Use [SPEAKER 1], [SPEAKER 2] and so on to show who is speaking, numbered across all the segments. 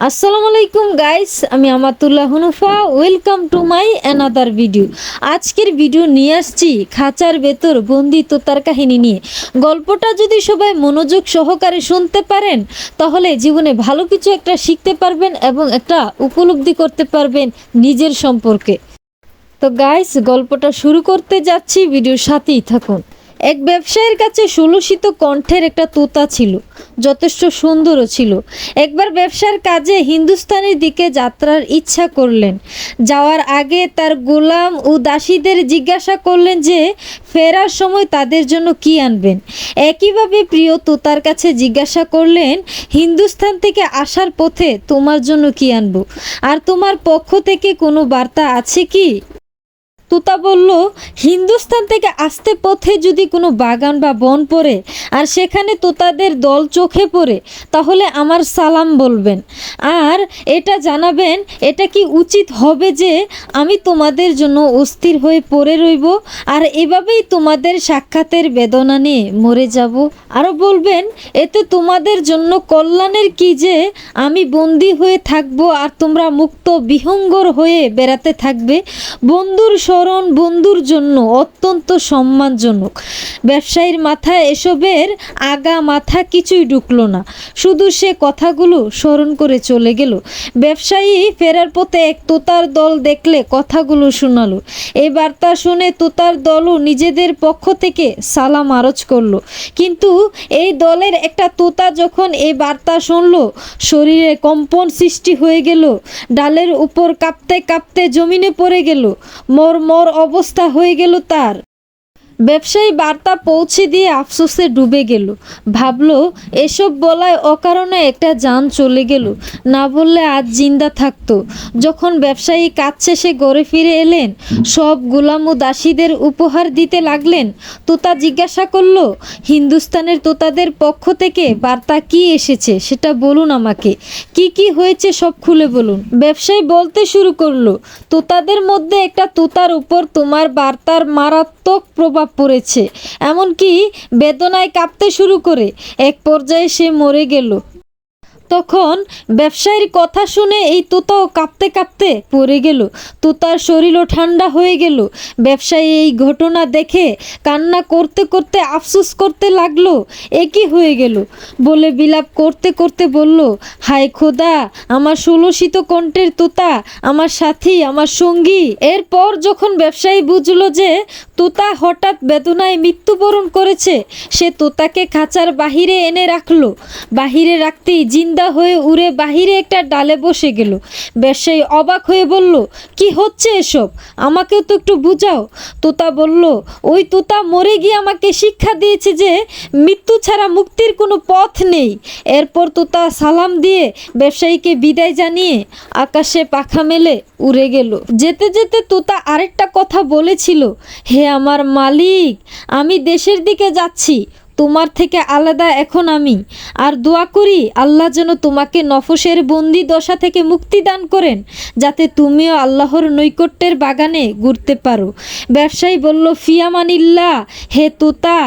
[SPEAKER 1] আসসালামু আলাইকুম গাইস, আমি Amatullah Hunufa. Welcome to my another video. আজকের ভিডিও নিয়ে আসছি খাঁচার ভেতর বন্দি তোতার কাহিনী নিয়ে। গল্পটা যদি সবাই মনোযোগ সহকারে শুনতে পারেন তাহলে জীবনে ভালো কিছু একটা শিখতে পারবেন এবং একটা উপলব্ধি করতে পারবেন নিজের সম্পর্কে। তো গাইস, গল্পটা শুরু করতে যাচ্ছি, ভিডিওর সাথেই থাকুন। এক ব্যবসায়ীর কাছে সুলসিত কণ্ঠের একটা তোতা ছিল, যথেষ্ট সুন্দরও ছিল। একবার ব্যবসার কাজে হিন্দুস্তানের দিকে যাত্রার ইচ্ছা করলেন। যাওয়ার আগে তার গোলাম ও দাসীদের জিজ্ঞাসা করলেন যে ফেরার সময় তাদের জন্য কি আনবেন। একইভাবে প্রিয় তোতার কাছে জিজ্ঞাসা করলেন, হিন্দুস্তান থেকে আসার পথে তোমার জন্য কি আনবো, আর তোমার পক্ষ থেকে কোনো বার্তা আছে কি? তোতা বলল, হিন্দুস্তান থেকে আসতে পথে যদি কোনো বাগান বা বন পড়ে আর সেখানে তোতাদের দল চোখে পড়ে তাহলে আমার সালাম বলবেন, আর এটা জানাবেন এটা কি উচিত হবে যে আমি তোমাদের জন্য অস্থির হয়ে পড়ে রইব আর এভাবেই তোমাদের সাক্ষাতের বেদনা নিয়ে মরে যাব। আরও বলবেন, এতে তোমাদের জন্য কল্যাণের কি যে আমি বন্দী হয়ে থাকবো আর তোমরা মুক্ত বিহঙ্গর হয়ে বেড়াতে থাকবে। বন্ধুর স্মরণ বন্ধুর জন্য অত্যন্ত সম্মানজনক। ব্যবসায়ীর মাথায় এসবের আগা মাথা কিছুই ঢুকলো না, শুধু সে কথাগুলো স্মরণ করে চলে গেল। ব্যবসায়ী ফেরার পথে এক তোতার দল দেখলে কথাগুলো শোনালো। এই বার্তা শুনে তোতার দলও নিজেদের পক্ষ থেকে সালাম আরজ করলো। কিন্তু এই দলের একটা তোতা যখন এই বার্তা শুনলো, শরীরে কম্পন সৃষ্টি হয়ে গেল, ডালের উপর কাঁপতে কাঁপতে জমিনে পড়ে গেল, মর অবস্থা হয়ে গেল তার। ব্যবসায়ী বার্তা পৌঁছে দিয়ে আফসোসে ডুবে গেল। ভাবলো, এসব বলায় অকারণে একটা জান চলে গেল, না বললে আজ জিন্দা থাকতো। যখন ব্যবসায়ী কাজ শেষে ঘরে ফিরে এলেন, সব গোলাম ও দাসীদের উপহার দিতে লাগলেন। তোতা জিজ্ঞাসা করলো, হিন্দুস্তানের তোতাদের পক্ষ থেকে বার্তা কি এসেছে সেটা বলুন আমাকে। কি কি হয়েছে সব খুলে বলুন। ব্যবসায়ী বলতে শুরু করলো, তোতাদের মধ্যে একটা তোতার উপর তোমার বার্তার মারাত্মক প্রভাব পড়েছে, এমনকি বেদনায় কাঁপতে শুরু করে এক পর্যায়ে সে মরে গেল। তখন ব্যবসায়ীর কথা শুনে এই তোতাও কাঁপতে কাঁপতে পড়ে গেল। তোতার শরীরও ঠান্ডা হয়ে গেল। ব্যবসায়ী এই ঘটনা দেখে কান্না করতে করতে আফসোস করতে লাগলো, একই হয়ে গেল বলে বিলাপ করতে করতে বলল, হায় খোদা, আমার সুলসিত কণ্ঠের তোতা, আমার সাথী, আমার সঙ্গী। এরপর যখন ব্যবসায়ী বুঝলো যে তোতা হঠাৎ বেদনায় মৃত্যুবরণ করেছে, সে তোতাকে খাঁচার বাহিরে এনে রাখলো। বাহিরে রাখতেই জিন্দা হয়ে উড়ে বাহিরে একটা ডালে বসে গেল। ব্যবসায়ী অবাক হয়ে বলল, কি হচ্ছে এসব, আমাকেও তো একটু বুঝাও। তোতা বলল, ওই তোতা মরে গিয়ে আমাকে শিক্ষা দিয়েছে যে মৃত্যু ছাড়া মুক্তির কোনো পথ নেই। এরপর তোতা সালাম দিয়ে ব্যবসায়ীকে বিদায় জানিয়ে আকাশে পাখা মেলে উড়ে গেল। যেতে যেতে তোতা আরেকটা কথা বলেছিল, হে আমার মালিক, আমি দেশের দিকে যাচ্ছি, তোমার থেকে আলাদা এখন আমি, আর দোয়া করি আল্লাহ যেন তোমাকে নফসের বন্দি দশা থেকে মুক্তি দান করেন, যাতে তুমিও আল্লাহর নৈকট্যের বাগানে ঘুরতে পারো। ব্যবসায়ী বলল, ফিয়ামানিল্লাহ, হে তোতা,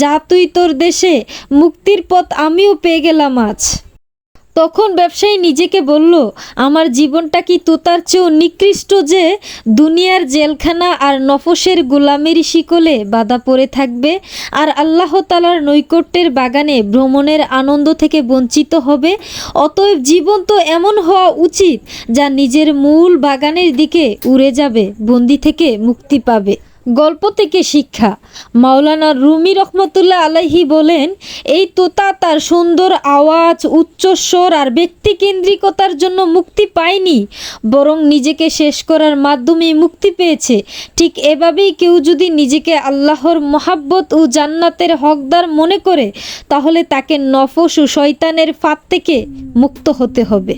[SPEAKER 1] যা তুই তোর দেশে, মুক্তির পথ আমিও পেয়ে গেলাম আজ। তখন ব্যবসায়ী নিজেকে বলল, আমার জীবনটা কি তোতার চেয়েও নিকৃষ্ট যে দুনিয়ার জেলখানা আর নফসের গোলামের শিকলে বাঁধা পড়ে থাকবে আর আল্লাহ তাআলার নৈকট্যের বাগানে ভ্রমণের আনন্দ থেকে বঞ্চিত হবে। অতএব জীবন তো এমন হওয়া উচিত যা নিজের মূল বাগানের দিকে উড়ে যাবে, বন্দি থেকে মুক্তি পাবে। গল্প থেকে শিক্ষা। মাওলানা রুমি রহমতুল্লাহ আলাইহি বলেন, এই তোতা তার সুন্দর আওয়াজ, উচ্চস্বর আর ব্যক্তিকেন্দ্রিকতার জন্য মুক্তি পায়নি, বরং নিজেকে শেষ করার মাধ্যমে মুক্তি পেয়েছে। ঠিক এভাবেই কেউ যদি নিজেকে আল্লাহর মহাব্বত ও জান্নাতের হকদার মনে করে তাহলে তাকে নফস ও শয়তানের ফাঁদ থেকে মুক্ত হতে হবে।